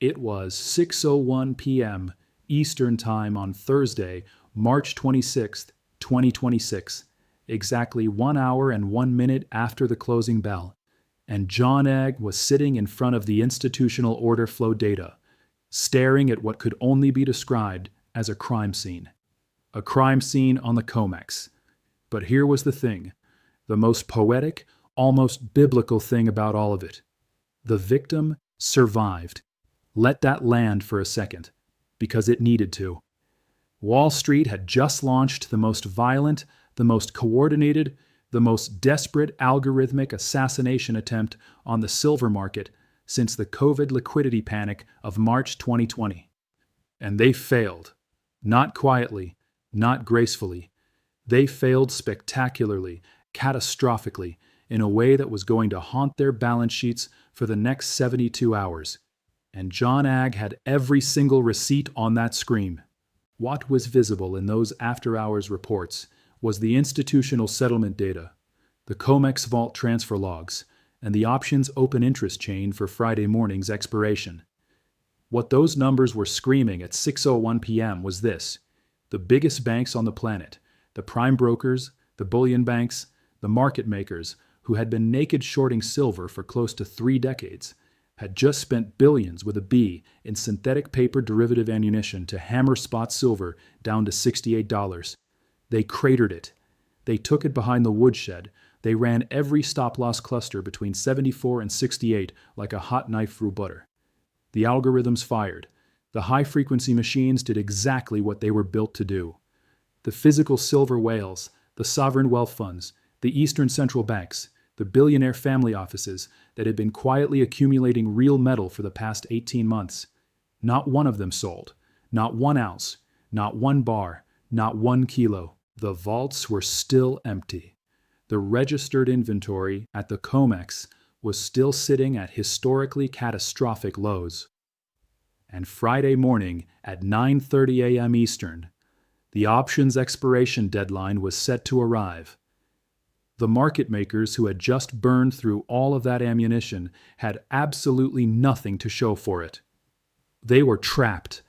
It was 6:01 p.m. Eastern Time on Thursday, March 26, 2026, exactly 1 hour and 1 minute after the closing bell, and JON AG was sitting in front of the institutional order flow data, staring at what could only be described as a crime scene. A crime scene on the COMEX. But here was the thing, the most poetic, almost biblical thing about all of it. The victim survived. Let that land for a second, because it needed to. Wall Street had just launched the most violent, the most coordinated, the most desperate algorithmic assassination attempt on the silver market since the COVID liquidity panic of March 2020. And they failed. Not quietly, not gracefully. They failed spectacularly, catastrophically, in a way that was going to haunt their balance sheets for the next 72 hours. And JON AG had every single receipt on that screen. What was visible in those after-hours reports was the institutional settlement data, the COMEX vault transfer logs, and the options open interest chain for Friday morning's expiration. What those numbers were screaming at 6:01 p.m. was this: the biggest banks on the planet, the prime brokers, the bullion banks, the market makers, who had been naked shorting silver for close to 3 decades, had just spent billions with a B in synthetic paper derivative ammunition to hammer spot silver down to $68. They cratered it. They took it behind the woodshed. They ran every stop-loss cluster between 74 and 68 like a hot knife through butter. The algorithms fired. The high-frequency machines did exactly what they were built to do. The physical silver whales, the sovereign wealth funds, the Eastern central banks, the billionaire family offices that had been quietly accumulating real metal for the past 18 months. Not one of them sold. Not 1 ounce. Not 1 bar. Not 1 kilo. The vaults were still empty. The registered inventory at the COMEX was still sitting at historically catastrophic lows. And Friday morning at 9:30 a.m. Eastern, the options expiration deadline was set to arrive. The market makers who had just burned through all of that ammunition had absolutely nothing to show for it. They were trapped,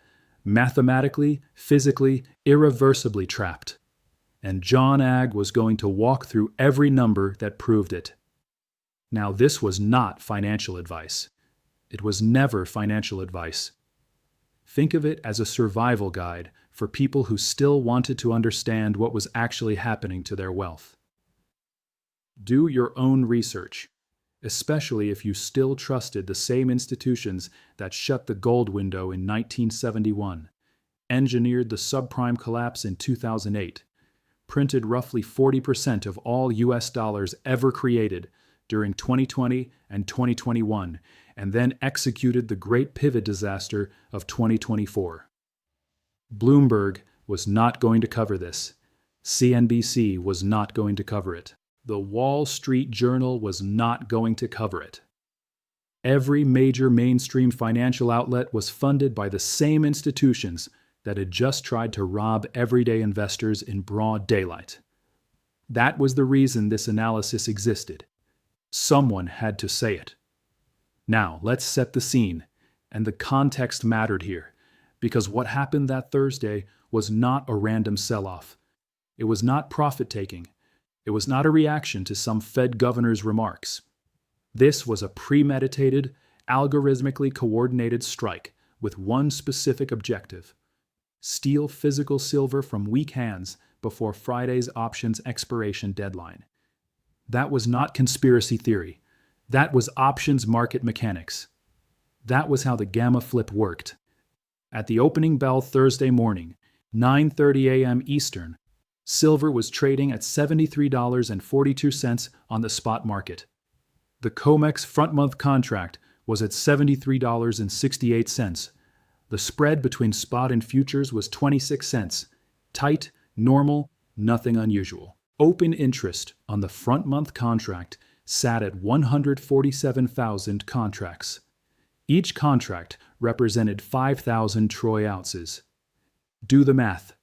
mathematically, physically, irreversibly trapped. And JON AG was going to walk through every number that proved it. Now, this was not financial advice. It was never financial advice. Think of it as a survival guide for people who still wanted to understand what was actually happening to their wealth. Do your own research, especially if you still trusted the same institutions that shut the gold window in 1971, engineered the subprime collapse in 2008, printed roughly 40% of all US dollars ever created during 2020 and 2021, and then executed the great pivot disaster of 2024. Bloomberg was not going to cover this. CNBC was not going to cover it. The Wall Street Journal was not going to cover it. Every major mainstream financial outlet was funded by the same institutions that had just tried to rob everyday investors in broad daylight. That was the reason this analysis existed. Someone had to say it. Now, let's set the scene, and the context mattered here, because what happened that Thursday was not a random sell-off. It was not profit-taking. It was not a reaction to some Fed governor's remarks. This was a premeditated, algorithmically coordinated strike with one specific objective: steal physical silver from weak hands before Friday's options expiration deadline. That was not conspiracy theory. That was options market mechanics. That was how the gamma flip worked. At the opening bell Thursday morning, 9:30 a.m. Eastern, silver was trading at $73.42 on the spot market. The COMEX front-month contract was at $73.68. The spread between spot and futures was 26 cents. Tight, normal, nothing unusual. Open interest on the front-month contract sat at 147,000 contracts. Each contract represented 5,000 troy ounces. Do the math.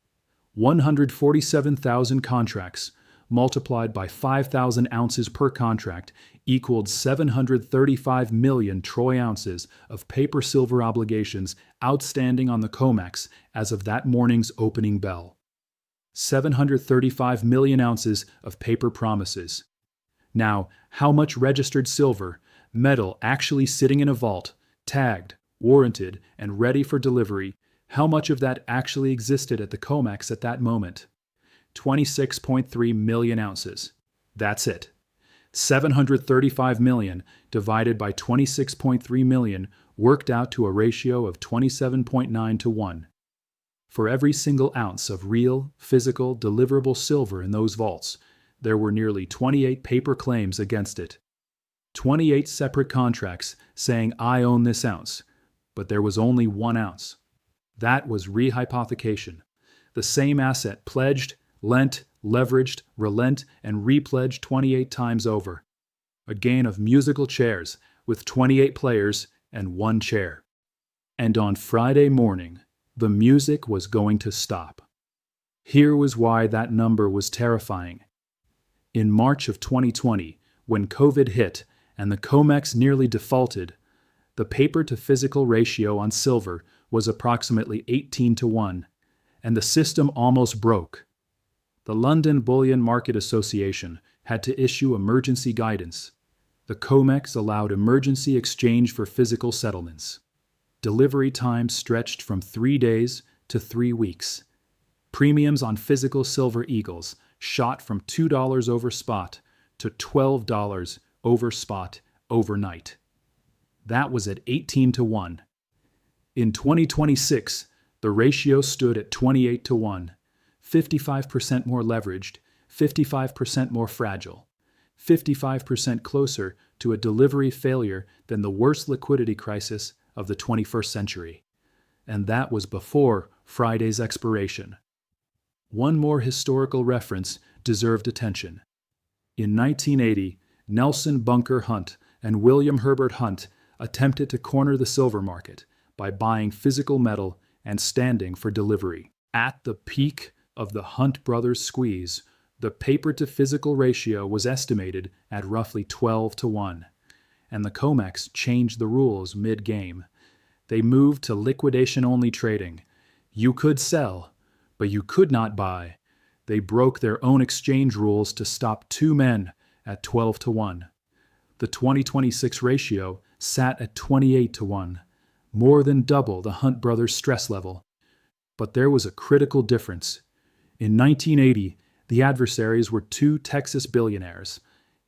147,000 contracts multiplied by 5,000 ounces per contract equaled 735 million troy ounces of paper silver obligations outstanding on the COMEX as of that morning's opening bell. 735 million ounces of paper promises. Now, how much registered silver, metal actually sitting in a vault, tagged, warranted, and ready for delivery, how much of that actually existed at the COMEX at that moment? 26.3 million ounces. That's it. 735 million divided by 26.3 million worked out to a ratio of 27.9 to 1. For every single ounce of real, physical, deliverable silver in those vaults, there were nearly 28 paper claims against it. 28 separate contracts saying, "I own this ounce," but there was only 1 ounce. That was rehypothecation. The same asset pledged, lent, leveraged, relent, and repledged 28 times over. A game of musical chairs with 28 players and 1 chair. And on Friday morning, the music was going to stop. Here was why that number was terrifying. In March of 2020, when COVID hit and the COMEX nearly defaulted, the paper-to-physical ratio on silver was approximately 18 to 1, and the system almost broke. The London Bullion Market Association had to issue emergency guidance. The COMEX allowed emergency exchange for physical settlements. Delivery times stretched from 3 days to 3 weeks. Premiums on physical silver eagles shot from $2 over spot to $12 over spot overnight. That was at 18 to 1. In 2026, the ratio stood at 28 to 1, 55% more leveraged, 55% more fragile, 55% closer to a delivery failure than the worst liquidity crisis of the 21st century. And that was before Friday's expiration. One more historical reference deserved attention. In 1980, Nelson Bunker Hunt and William Herbert Hunt attempted to corner the silver market by buying physical metal and standing for delivery. At the peak of the Hunt brothers' squeeze, the paper-to-physical ratio was estimated at roughly 12 to 1, and the COMEX changed the rules mid-game. They moved to liquidation-only trading. You could sell, but you could not buy. They broke their own exchange rules to stop 2 men at 12 to 1. The 2026 ratio sat at 28 to 1, more than double the Hunt brothers' stress level. But there was a critical difference. In 1980, the adversaries were 2 Texas billionaires.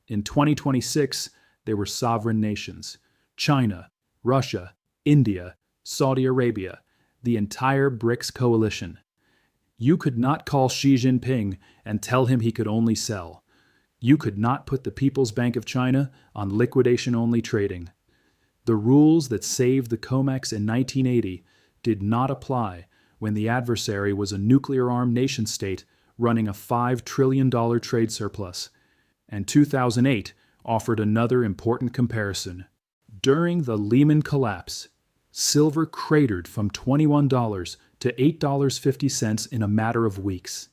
In 2026, they were sovereign nations: China, Russia, India, Saudi Arabia, the entire BRICS coalition. You could not call Xi Jinping and tell him he could only sell. You could not put the People's Bank of China on liquidation-only trading. The rules that saved the COMEX in 1980 did not apply when the adversary was a nuclear-armed nation-state running a $5 trillion trade surplus. And 2008 offered another important comparison. During the Lehman collapse, silver cratered from $21 to $8.50 in a matter of weeks.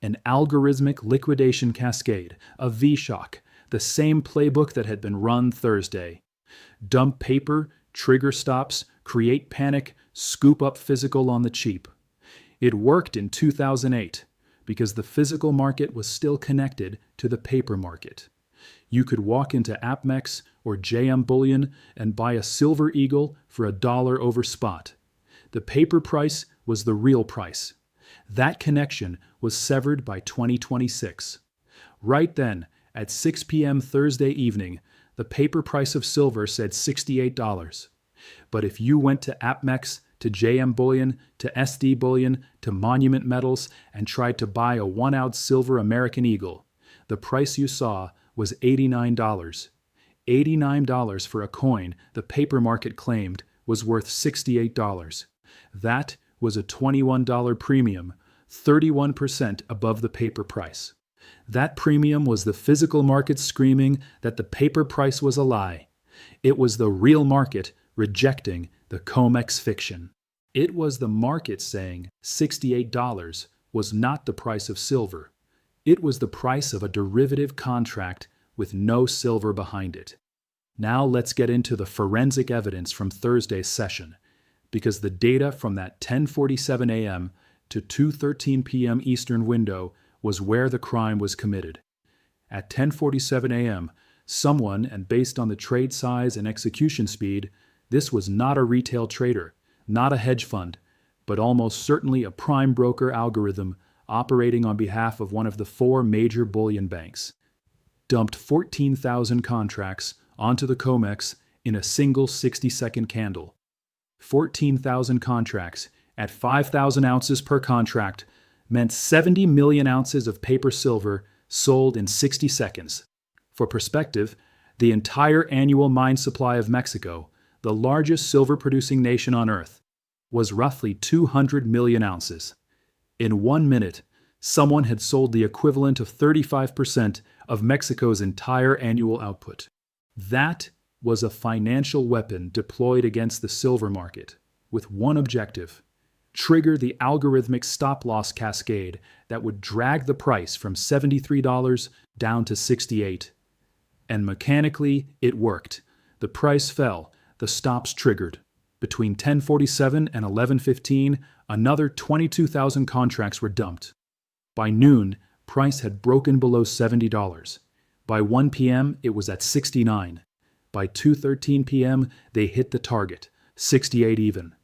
An algorithmic liquidation cascade, a V-shock, the same playbook that had been run Thursday. Dump paper, trigger stops, create panic, scoop up physical on the cheap. It worked in 2008 because the physical market was still connected to the paper market. You could walk into APMEX or JM Bullion and buy a silver eagle for $1 over spot. The paper price was the real price. That connection was severed by 2026. Right then, at 6 p.m. Thursday evening, the paper price of silver said $68. But if you went to APMEX, to JM Bullion, to SD Bullion, to Monument Metals, and tried to buy a 1-ounce silver American Eagle, the price you saw was $89. $89 for a coin the paper market claimed was worth $68. That was a $21 premium, 31% above the paper price. That premium was the physical market screaming that the paper price was a lie. It was the real market rejecting the COMEX fiction. It was the market saying $68 was not the price of silver. It was the price of a derivative contract with no silver behind it. Now let's get into the forensic evidence from Thursday's session, because the data from that 10:47 a.m. to 2:13 p.m. Eastern window was where the crime was committed. At 10:47 a.m., someone, and based on the trade size and execution speed, this was not a retail trader, not a hedge fund, but almost certainly a prime broker algorithm operating on behalf of one of the four major bullion banks, dumped 14,000 contracts onto the COMEX in a single 60-second candle. 14,000 contracts at 5,000 ounces per contract meant 70 million ounces of paper silver sold in 60 seconds. For perspective, the entire annual mine supply of Mexico, the largest silver-producing nation on Earth, was roughly 200 million ounces. In 1 minute, someone had sold the equivalent of 35% of Mexico's entire annual output. That was a financial weapon deployed against the silver market, with one objective: trigger the algorithmic stop-loss cascade that would drag the price from $73 down to $68. And mechanically, it worked. The price fell, the stops triggered. Between 10:47 and 11:15, another 22,000 contracts were dumped. By noon, price had broken below $70. By 1 p.m., it was at 69. By 2:13 p.m., they hit the target, 68 even,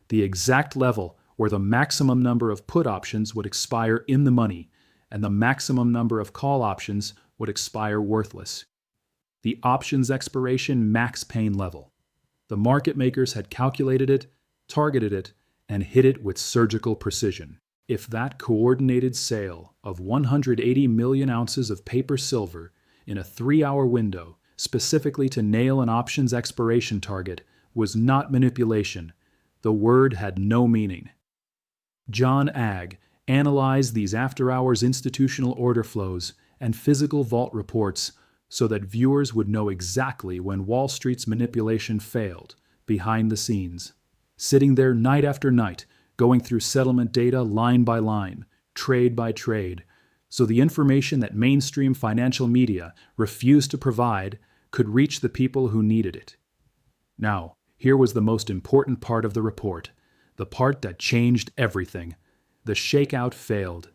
the exact level where the maximum number of put options would expire in the money and the maximum number of call options would expire worthless. The options expiration max pain level. The market makers had calculated it, targeted it, and hit it with surgical precision. If that coordinated sale of 180 million ounces of paper silver in a 3-hour window, specifically to nail an options expiration target, was not manipulation, the word had no meaning. JON AG analyzed these after-hours institutional order flows and physical vault reports so that viewers would know exactly when Wall Street's manipulation failed, behind the scenes. Sitting there night after night, going through settlement data line by line, trade by trade, so the information that mainstream financial media refused to provide could reach the people who needed it. Now, here was the most important part of the report, the part that changed everything. The shakeout failed.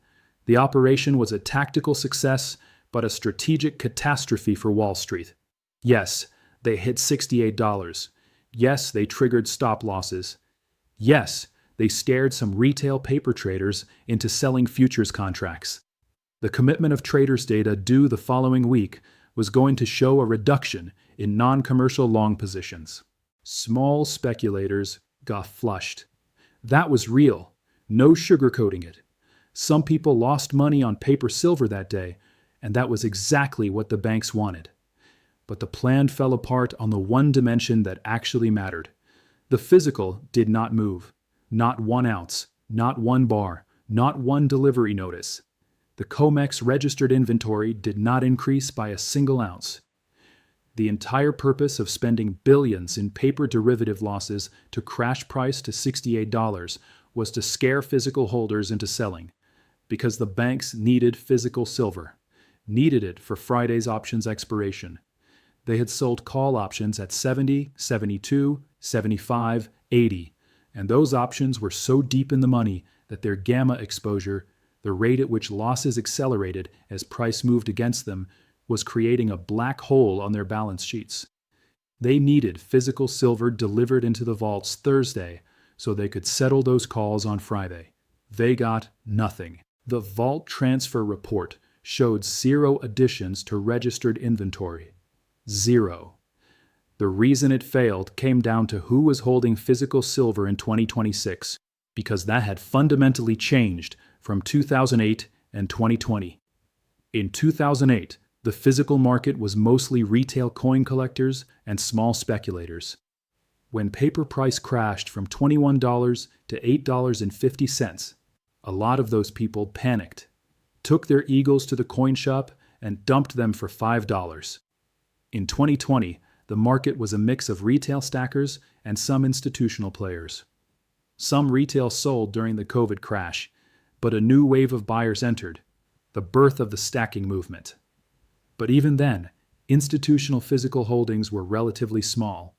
The operation was a tactical success, but a strategic catastrophe for Wall Street. Yes, they hit $68. Yes, they triggered stop losses. Yes, they scared some retail paper traders into selling futures contracts. The commitment of traders' data due the following week was going to show a reduction in non-commercial long positions. Small speculators got flushed. That was real, no sugarcoating it. Some people lost money on paper silver that day, and that was exactly what the banks wanted. But the plan fell apart on the one dimension that actually mattered. The physical did not move. Not 1 ounce, not 1 bar, not 1 delivery notice. The COMEX registered inventory did not increase by a single ounce. The entire purpose of spending billions in paper derivative losses to crash price to $68 was to scare physical holders into selling, because the banks needed physical silver, needed it for Friday's options expiration. They had sold call options at 70, 72, 75, 80, and those options were so deep in the money that their gamma exposure, the rate at which losses accelerated as price moved against them, was creating a black hole on their balance sheets. They needed physical silver delivered into the vaults Thursday so they could settle those calls on Friday. They got nothing. The vault transfer report showed 0 additions to registered inventory. 0. The reason it failed came down to who was holding physical silver in 2026, because that had fundamentally changed from 2008 and 2020. In 2008, the physical market was mostly retail coin collectors and small speculators. When paper price crashed from $21 to $8.50, a lot of those people panicked, took their eagles to the coin shop, and dumped them for $5. In 2020, the market was a mix of retail stackers and some institutional players. Some retail sold during the COVID crash, but a new wave of buyers entered, the birth of the stacking movement. But even then, institutional physical holdings were relatively small.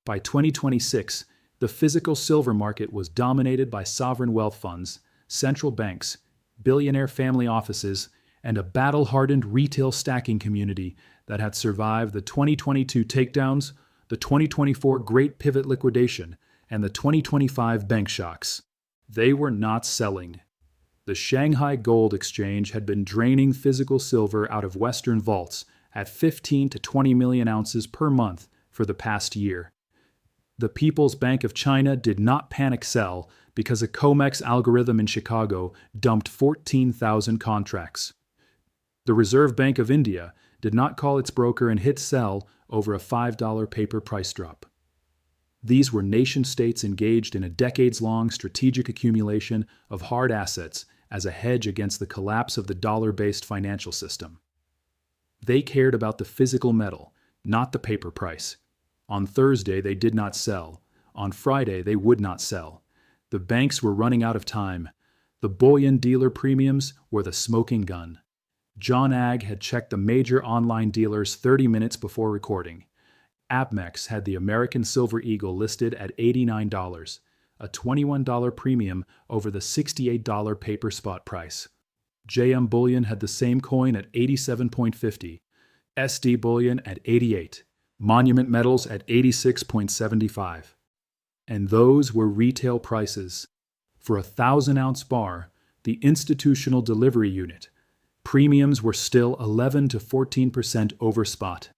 By 2026, the physical silver market was dominated by sovereign wealth funds, central banks, billionaire family offices, and a battle-hardened retail stacking community that had survived the 2022 takedowns, the 2024 Great Pivot Liquidation, and the 2025 bank shocks. They were not selling. The Shanghai Gold Exchange had been draining physical silver out of Western vaults at 15 to 20 million ounces per month for the past year. The People's Bank of China did not panic sell because a COMEX algorithm in Chicago dumped 14,000 contracts. The Reserve Bank of India did not call its broker and hit sell over a $5 paper price drop. These were nation-states engaged in a decades-long strategic accumulation of hard assets as a hedge against the collapse of the dollar-based financial system. They cared about the physical metal, not the paper price. On Thursday, they did not sell. On Friday, they would not sell. The banks were running out of time. The bullion dealer premiums were the smoking gun. JON AG had checked the major online dealers 30 minutes before recording. APMEX had the American Silver Eagle listed at $89, a $21 premium over the $68 paper spot price. JM Bullion had the same coin at 87.50, SD Bullion at 88, Monument Metals at 86.75. And those were retail prices. For a 1,000-ounce bar, the institutional delivery unit, premiums were still 11 to 14% over spot.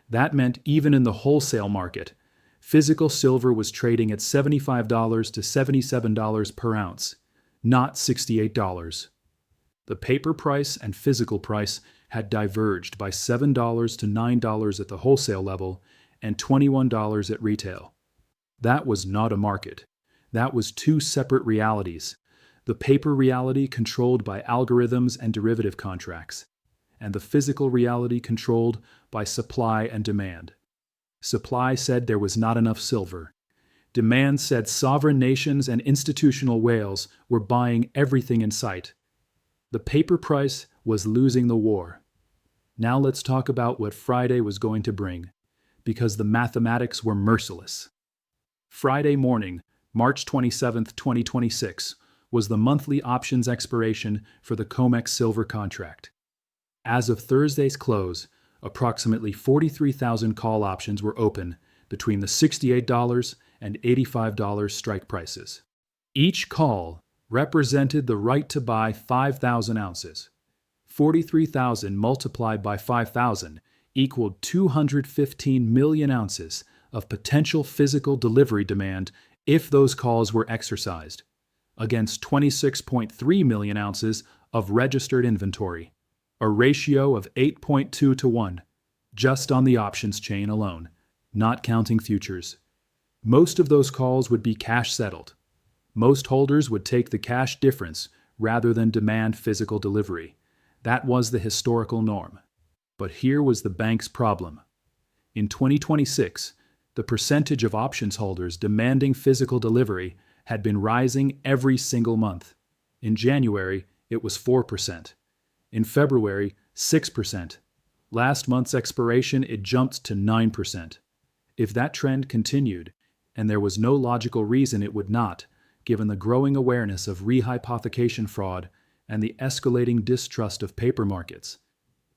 That meant even in the wholesale market, physical silver was trading at $75 to $77 per ounce, not $68. The paper price and physical price had diverged by $7 to $9 at the wholesale level and $21 at retail. That was not a market. That was two separate realities. The paper reality controlled by algorithms and derivative contracts, and the physical reality controlled by supply and demand. Supply said there was not enough silver. Demand said sovereign nations and institutional whales were buying everything in sight. The paper price was losing the war. Now let's talk about what Friday was going to bring, because the mathematics were merciless. Friday morning, March 27, 2026, was the monthly options expiration for the COMEX silver contract. As of Thursday's close, approximately 43,000 call options were open between the $68 and $85 strike prices. Each call represented the right to buy 5,000 ounces. 43,000 multiplied by 5,000 equaled 215 million ounces of potential physical delivery demand if those calls were exercised, against 26.3 million ounces of registered inventory, a ratio of 8.2 to 1, just on the options chain alone, not counting futures. Most of those calls would be cash settled. Most holders would take the cash difference rather than demand physical delivery. That was the historical norm. But here was the bank's problem. In 2026, the percentage of options holders demanding physical delivery had been rising every single month. In January, it was 4%. In February, 6%. Last month's expiration, it jumped to 9%. If that trend continued, and there was no logical reason it would not, given the growing awareness of rehypothecation fraud and the escalating distrust of paper markets,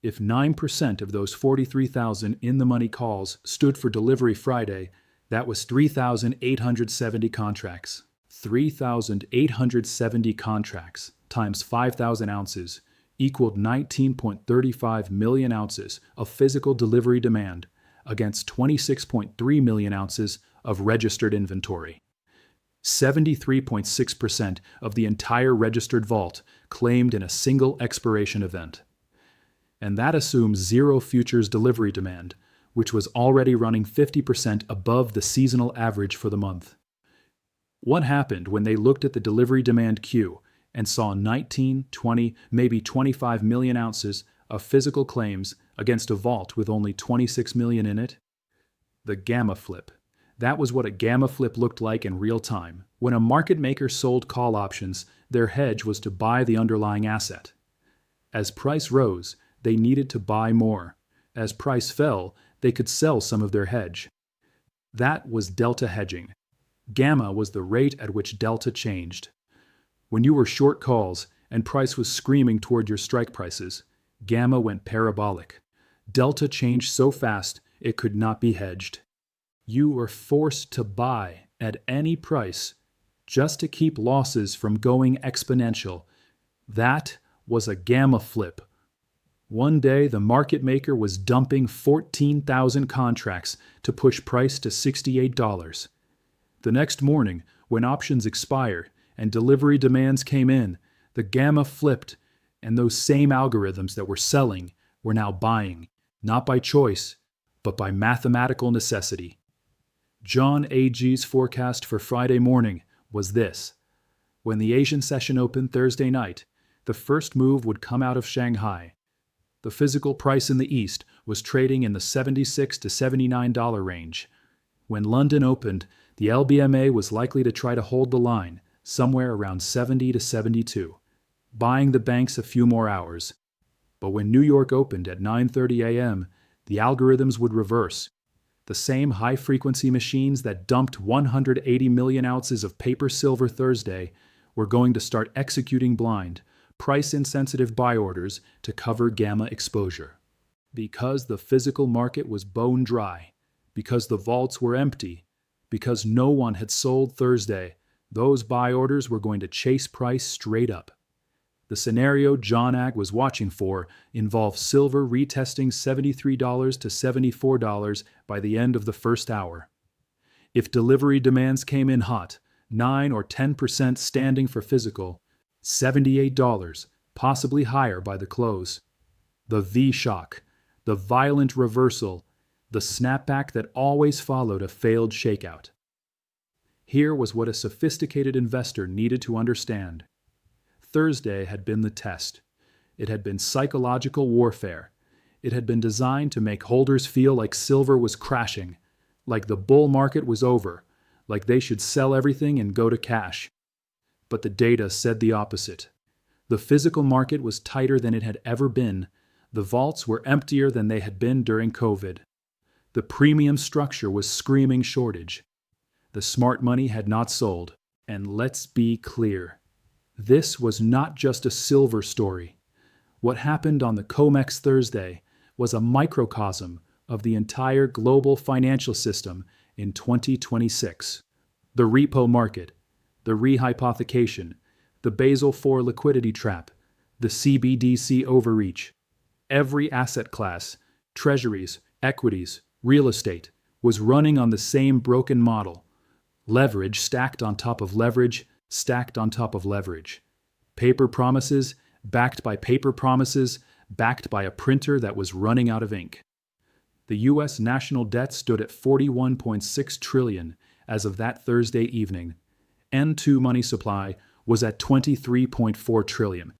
if 9% of those 43,000 in-the-money calls stood for delivery Friday, that was 3,870 contracts. 3,870 contracts times 5,000 ounces equaled 19.35 million ounces of physical delivery demand against 26.3 million ounces of registered inventory. 73.6% of the entire registered vault claimed in a single expiration event. And that assumes zero futures delivery demand, which was already running 50% above the seasonal average for the month. What happened when they looked at the delivery demand queue and saw 19, 20, maybe 25 million ounces of physical claims against a vault with only 26 million in it? The gamma flip. That was what a gamma flip looked like in real time. When a market maker sold call options, their hedge was to buy the underlying asset. As price rose, they needed to buy more. As price fell, they could sell some of their hedge. That was delta hedging. Gamma was the rate at which delta changed. When you were short calls and price was screaming toward your strike prices, gamma went parabolic. Delta changed so fast it could not be hedged. You were forced to buy at any price just to keep losses from going exponential. That was a gamma flip. One day, the market maker was dumping 14,000 contracts to push price to $68. The next morning, when options expired and delivery demands came in, the gamma flipped, and those same algorithms that were selling were now buying, not by choice, but by mathematical necessity. JON AG's forecast for Friday morning was this. When the Asian session opened Thursday night, the first move would come out of Shanghai. The physical price in the East was trading in the $76 to $79 range. When London opened, the LBMA was likely to try to hold the line, somewhere around 70 to 72, buying the banks a few more hours. But when New York opened at 9:30 a.m., the algorithms would reverse. The same high-frequency machines that dumped 180 million ounces of paper silver Thursday were going to start executing blind, price-insensitive buy orders to cover gamma exposure. Because the physical market was bone dry, because the vaults were empty, because no one had sold Thursday, those buy orders were going to chase price straight up. The scenario JON AG was watching for involved silver retesting $73 to $74 by the end of the first hour. If delivery demands came in hot, 9 or 10% standing for physical, $78, possibly higher by the close. The V-shock, the violent reversal, the snapback that always followed a failed shakeout. Here was what a sophisticated investor needed to understand. Thursday had been the test. It had been psychological warfare. It had been designed to make holders feel like silver was crashing, like the bull market was over, like they should sell everything and go to cash. But the data said the opposite. The physical market was tighter than it had ever been. The vaults were emptier than they had been during COVID. The premium structure was screaming shortage. The smart money had not sold. And let's be clear. This was not just a silver story. What happened on the COMEX Thursday was a microcosm of the entire global financial system in 2026. The repo market, the rehypothecation, the Basel IV liquidity trap, the CBDC overreach. Every asset class, treasuries, equities, real estate, was running on the same broken model. Leverage stacked on top of leverage, stacked on top of leverage. Paper promises, backed by paper promises, backed by a printer that was running out of ink. The U.S. national debt stood at $41.6 trillion as of that Thursday evening. N2 money supply was at $23.4 trillion.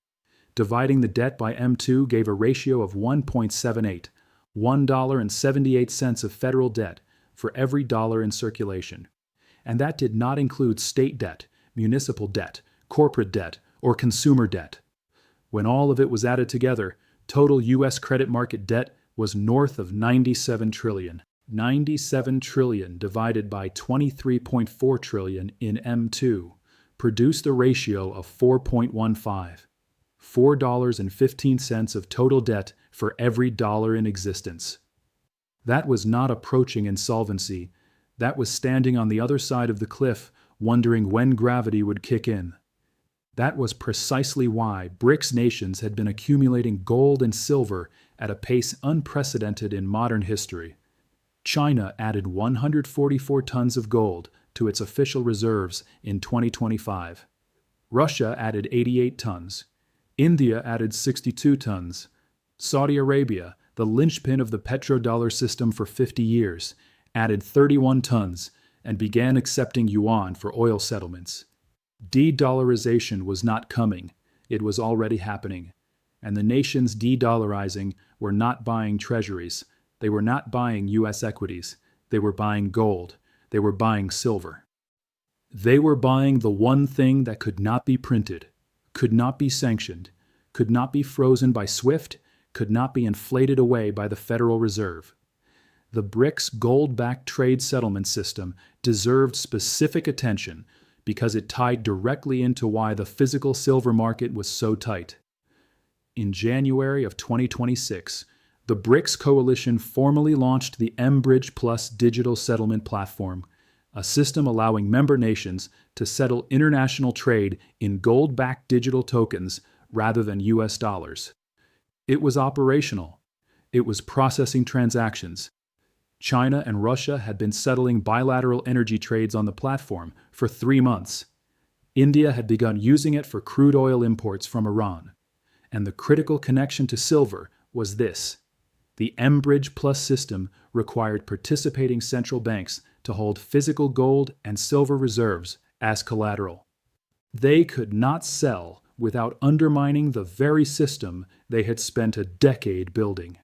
Dividing the debt by M2 gave a ratio of 1.78, $1.78 of federal debt for every dollar in circulation. And that did not include state debt, municipal debt, corporate debt, or consumer debt. When all of it was added together, total U.S. credit market debt was north of $97 trillion. 97 trillion divided by 23.4 trillion in M2 produced a ratio of 4.15, $4.15 of total debt for every dollar in existence. That was not approaching insolvency. That was standing on the other side of the cliff, wondering when gravity would kick in. That was precisely why BRICS nations had been accumulating gold and silver at a pace unprecedented in modern history. China added 144 tons of gold to its official reserves in 2025. Russia added 88 tons. India added 62 tons. Saudi Arabia, the linchpin of the petrodollar system for 50 years, added 31 tons and began accepting yuan for oil settlements. De-Dollarization was not coming. It was already happening. And the nations de-dollarizing were not buying treasuries. They were not buying U.S. equities. They were buying gold. They were buying silver. They were buying the one thing that could not be printed, could not be sanctioned, could not be frozen by SWIFT, could not be inflated away by the Federal Reserve. The BRICS gold-backed trade settlement system deserved specific attention because it tied directly into why the physical silver market was so tight. In January of 2026, the BRICS coalition formally launched the mBridge Plus digital settlement platform, a system allowing member nations to settle international trade in gold-backed digital tokens rather than US dollars. It was operational. It was processing transactions. China and Russia had been settling bilateral energy trades on the platform for 3 months. India had begun using it for crude oil imports from Iran. And the critical connection to silver was this. The mBridge Plus system required participating central banks to hold physical gold and silver reserves as collateral. They could not sell without undermining the very system they had spent a decade building.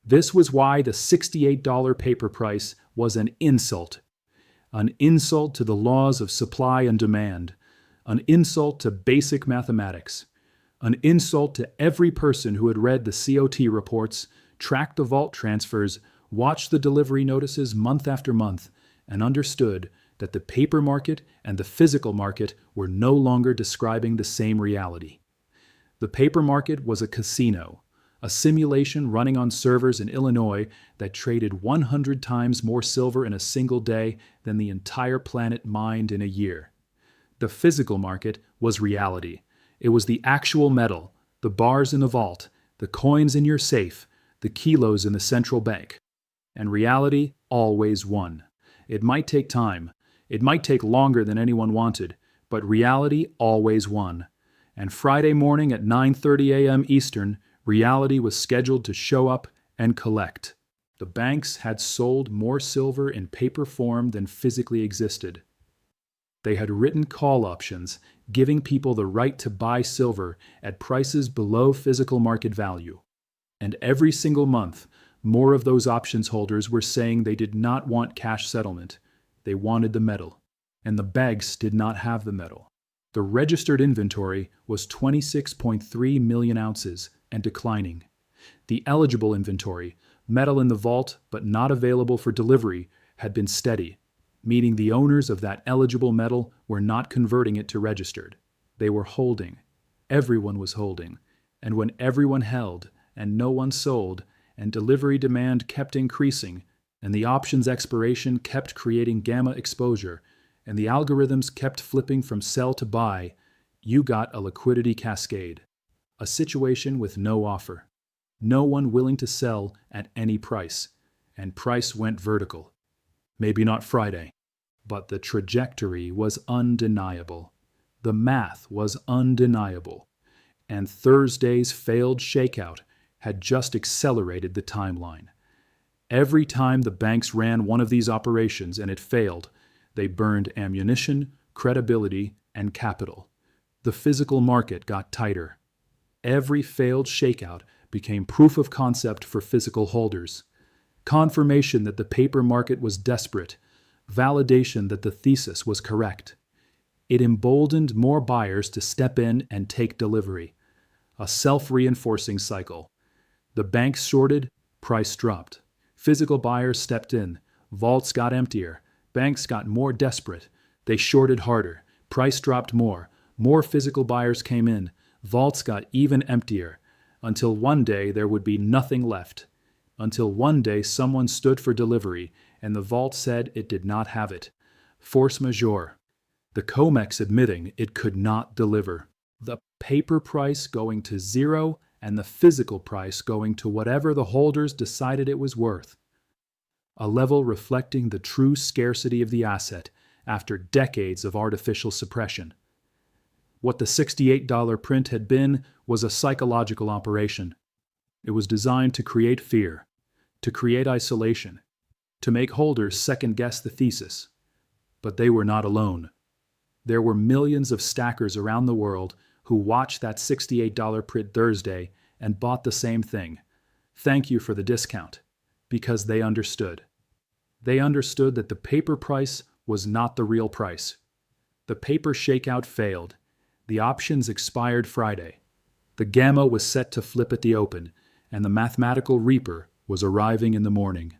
This was why the $68 paper price was an insult to the laws of supply and demand, an insult to basic mathematics, an insult to every person who had read the COT reports, tracked the vault transfers, watched the delivery notices month after month, and understood that the paper market and the physical market were no longer describing the same reality. The paper market was a casino, a simulation running on servers in Illinois that traded 100 times more silver in a single day than the entire planet mined in a year. The physical market was reality. It was the actual metal, the bars in the vault, the coins in your safe, the kilos in the central bank. And reality always won. It might take time. It might take longer than anyone wanted, but reality always won. And Friday morning at 9:30 a.m. Eastern, reality was scheduled to show up and collect. The banks had sold more silver in paper form than physically existed. They had written call options, giving people the right to buy silver at prices below physical market value. And every single month, more of those options holders were saying they did not want cash settlement. They wanted the metal. And the banks did not have the metal. The registered inventory was 26.3 million ounces and declining. The eligible inventory, metal in the vault but not available for delivery, had been steady, meaning the owners of that eligible metal were not converting it to registered. They were holding. Everyone was holding. And when everyone held and no one sold, and delivery demand kept increasing, and the options expiration kept creating gamma exposure, and the algorithms kept flipping from sell to buy, you got a liquidity cascade. A situation with no offer. No one willing to sell at any price. And price went vertical. Maybe not Friday, but the trajectory was undeniable. The math was undeniable. And Thursday's failed shakeout had just accelerated the timeline. Every time the banks ran one of these operations and it failed, they burned ammunition, credibility, and capital. The physical market got tighter. Every failed shakeout became proof of concept for physical holders. Confirmation that the paper market was desperate. Validation that the thesis was correct. It emboldened more buyers to step in and take delivery. A self-reinforcing cycle. The banks shorted, price dropped. Physical buyers stepped in. Vaults got emptier. Banks got more desperate. They shorted harder. Price dropped more. More physical buyers came in. Vaults got even emptier. Until one day there would be nothing left. Until one day someone stood for delivery and the vault said it did not have it. Force majeure. The COMEX admitting it could not deliver. The paper price going to zero and the physical price going to whatever the holders decided it was worth. A level reflecting the true scarcity of the asset after decades of artificial suppression. What the $68 print had been was a psychological operation. It was designed to create fear, to create isolation, to make holders second-guess the thesis. But they were not alone. There were millions of stackers around the world who watched that $68 print Thursday and bought the same thing. Thank you for the discount. Because they understood. They understood that the paper price was not the real price. The paper shakeout failed. The options expired Friday. The gamma was set to flip at the open, and the mathematical reaper was arriving in the morning.